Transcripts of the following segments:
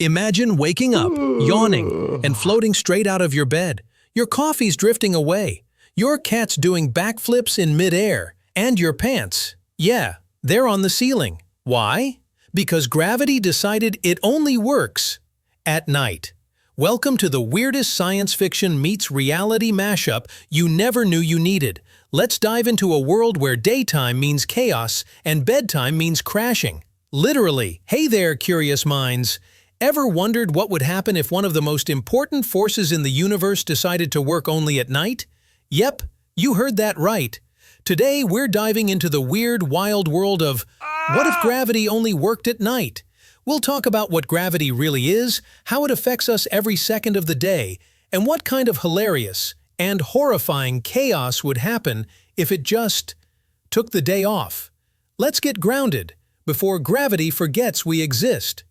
Imagine waking up, yawning, and floating straight out of your bed. Your coffee's drifting away. Your cat's doing backflips in midair. And your pants, yeah, they're on the ceiling. Why? Because gravity decided it only works at night. Welcome to the weirdest science fiction meets reality mashup you never knew you needed. Let's dive into a world where daytime means chaos and bedtime means crashing. Literally. Hey there, curious minds. Ever wondered what would happen if one of the most important forces in the universe decided to work only at night? Yep, you heard that right. Today, we're diving into the weird, wild world of what if gravity only worked at night? We'll talk about what gravity really is, how it affects us every second of the day, and what kind of hilarious and horrifying chaos would happen if it just took the day off. Let's get grounded before gravity forgets we exist.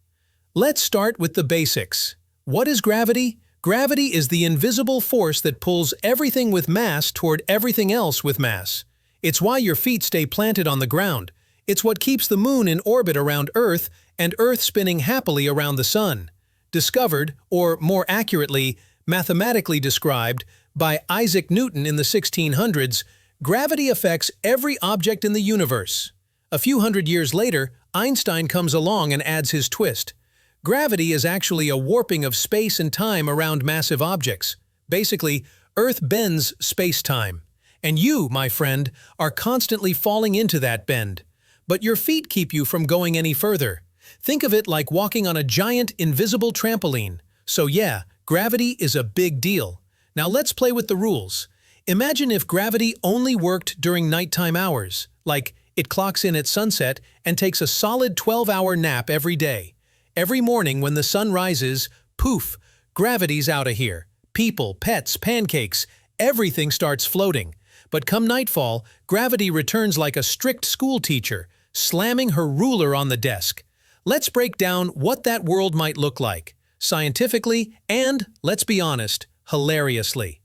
Let's start with the basics. What is gravity? Gravity is the invisible force that pulls everything with mass toward everything else with mass. It's why your feet stay planted on the ground. It's what keeps the moon in orbit around Earth and Earth spinning happily around the sun. Discovered, or more accurately, mathematically described, by Isaac Newton in the 1600s, gravity affects every object in the universe. A few hundred years later, Einstein comes along and adds his twist. Gravity is actually a warping of space and time around massive objects. Basically, Earth bends space-time. And you, my friend, are constantly falling into that bend. But your feet keep you from going any further. Think of it like walking on a giant, invisible trampoline. So yeah, gravity is a big deal. Now let's play with the rules. Imagine if gravity only worked during nighttime hours, like it clocks in at sunset and takes a solid 12-hour nap every day. Every morning when the sun rises, poof, gravity's out of here. People, pets, pancakes, everything starts floating. But come nightfall, gravity returns like a strict school teacher, slamming her ruler on the desk. Let's break down what that world might look like, scientifically and, let's be honest, hilariously.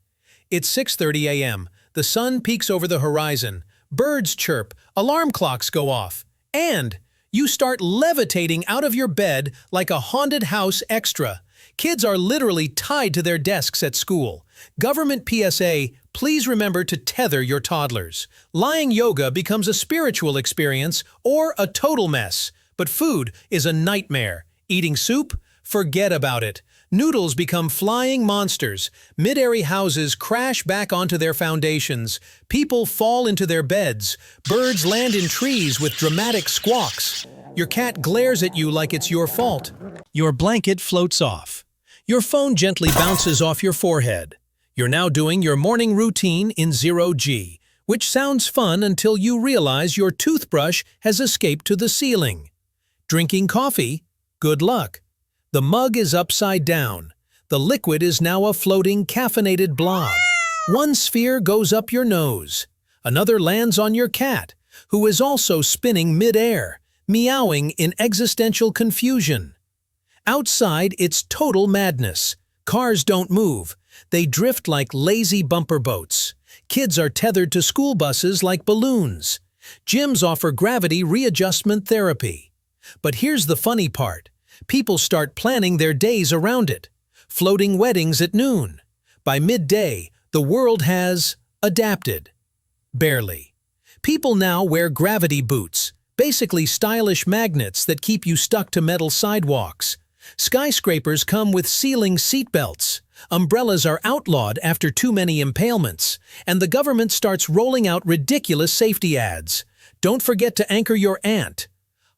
It's 6:30 a.m. The sun peeks over the horizon, birds chirp, alarm clocks go off, and you start levitating out of your bed like a haunted house extra. Kids are literally tied to their desks at school. Government PSA, please remember to tether your toddlers. Lying yoga becomes a spiritual experience or a total mess. But food is a nightmare. Eating soup? Forget about it. Noodles become flying monsters. Mid-airy houses crash back onto their foundations. People fall into their beds. Birds land in trees with dramatic squawks. Your cat glares at you like it's your fault. Your blanket floats off. Your phone gently bounces off your forehead. You're now doing your morning routine in 0G, which sounds fun until you realize your toothbrush has escaped to the ceiling. Drinking coffee? Good luck. The mug is upside down. The liquid is now a floating caffeinated blob. One sphere goes up your nose. Another lands on your cat, who is also spinning mid-air, meowing in existential confusion. Outside, it's total madness. Cars don't move. They drift like lazy bumper boats. Kids are tethered to school buses like balloons. Gyms offer gravity readjustment therapy. But here's the funny part. People start planning their days around it. Floating weddings at noon. By midday, the world has adapted. Barely. People now wear gravity boots, basically stylish magnets that keep you stuck to metal sidewalks. Skyscrapers come with ceiling seatbelts. Umbrellas are outlawed after too many impalements. And the government starts rolling out ridiculous safety ads. Don't forget to anchor your ant.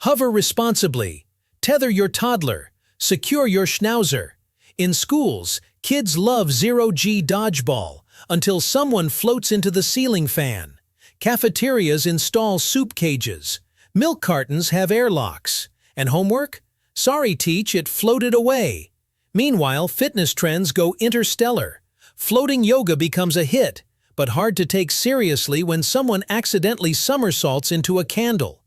Hover responsibly. Tether your toddler. Secure your schnauzer. In schools, kids love 0G dodgeball until someone floats into the ceiling fan. Cafeterias install soup cages. Milk cartons have airlocks. And homework? Sorry, teach, it floated away. Meanwhile, fitness trends go interstellar. Floating yoga becomes a hit, but hard to take seriously when someone accidentally somersaults into a candle.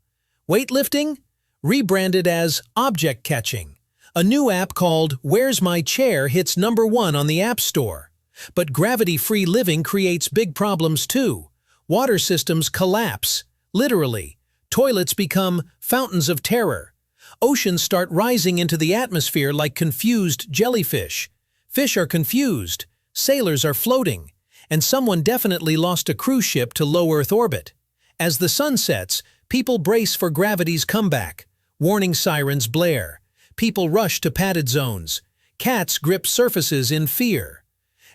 Weightlifting? Rebranded as object catching. A new app called Where's My Chair hits #1 on the App Store. But gravity-free living creates big problems too. Water systems collapse, literally. Toilets become fountains of terror. Oceans start rising into the atmosphere like confused jellyfish. Fish are confused, sailors are floating, and someone definitely lost a cruise ship to low Earth orbit. As the sun sets, people brace for gravity's comeback. Warning sirens blare. People rush to padded zones. Cats grip surfaces in fear.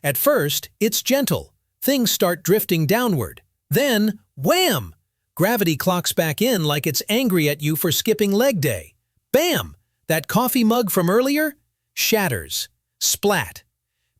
At first, it's gentle. Things start drifting downward. Then, wham! Gravity clocks back in like it's angry at you for skipping leg day. Bam! That coffee mug from earlier shatters. Splat.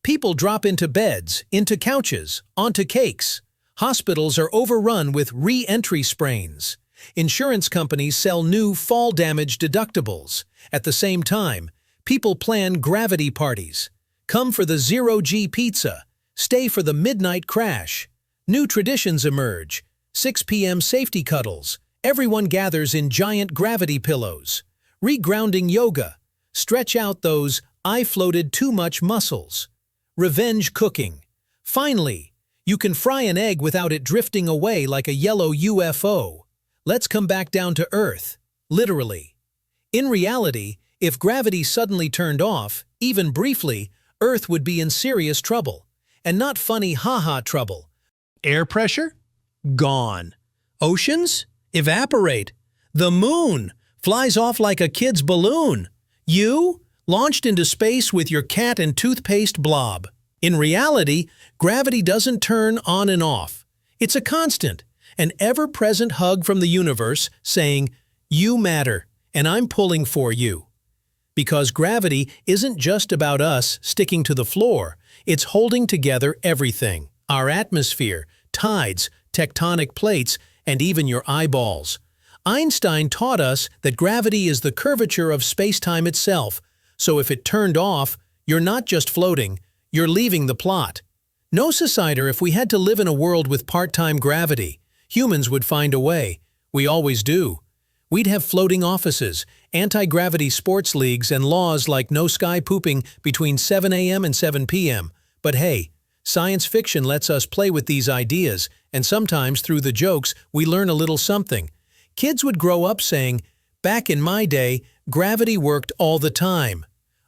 People drop into beds, into couches, onto cakes. Hospitals are overrun with re-entry sprains. Insurance companies sell new fall damage deductibles. At the same time, people plan gravity parties. Come for the zero-G pizza. Stay for the midnight crash. New traditions emerge. 6 p.m. safety cuddles. Everyone gathers in giant gravity pillows. Regrounding yoga. Stretch out those "I floated too much" muscles. Revenge cooking. Finally, you can fry an egg without it drifting away like a yellow UFO. Let's come back down to Earth. Literally. In reality, if gravity suddenly turned off, even briefly, Earth would be in serious trouble. And not funny ha-ha trouble. Air pressure? Gone. Oceans? Evaporate. The moon flies off like a kid's balloon. You? Launched into space with your cat and toothpaste blob. In reality, gravity doesn't turn on and off. It's a constant, an ever-present hug from the universe saying, "You matter, and I'm pulling for you." Because gravity isn't just about us sticking to the floor, it's holding together everything. Our atmosphere, tides, tectonic plates, and even your eyeballs. Einstein taught us that gravity is the curvature of space-time itself, so if it turned off, you're not just floating, you're leaving the plot. No society, if we had to live in a world with part-time gravity, humans would find a way. We always do. We'd have floating offices, anti-gravity sports leagues, and laws like no sky pooping between 7 a.m. and 7 p.m. But hey, science fiction lets us play with these ideas, and sometimes through the jokes, we learn a little something. Kids would grow up saying, "Back in my day, gravity worked all the time."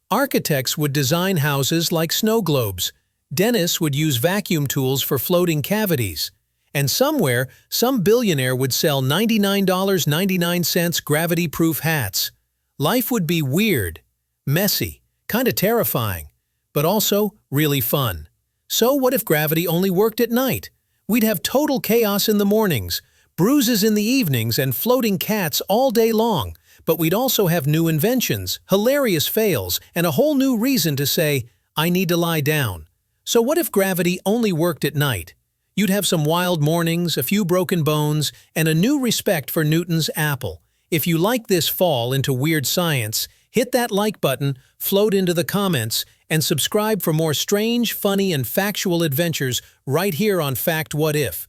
Architects would design houses like snow globes. Dentists would use vacuum tools for floating cavities. And somewhere, some billionaire would sell $99.99 gravity-proof hats. Life would be weird, messy, kinda terrifying, but also really fun. So what if gravity only worked at night? We'd have total chaos in the mornings, bruises in the evenings, and floating cats all day long. But we'd also have new inventions, hilarious fails, and a whole new reason to say, "I need to lie down." So what if gravity only worked at night? You'd have some wild mornings, a few broken bones, and a new respect for Newton's apple. If you like this fall into weird science, hit that like button, float into the comments, and subscribe for more strange, funny, and factual adventures right here on Fact What If.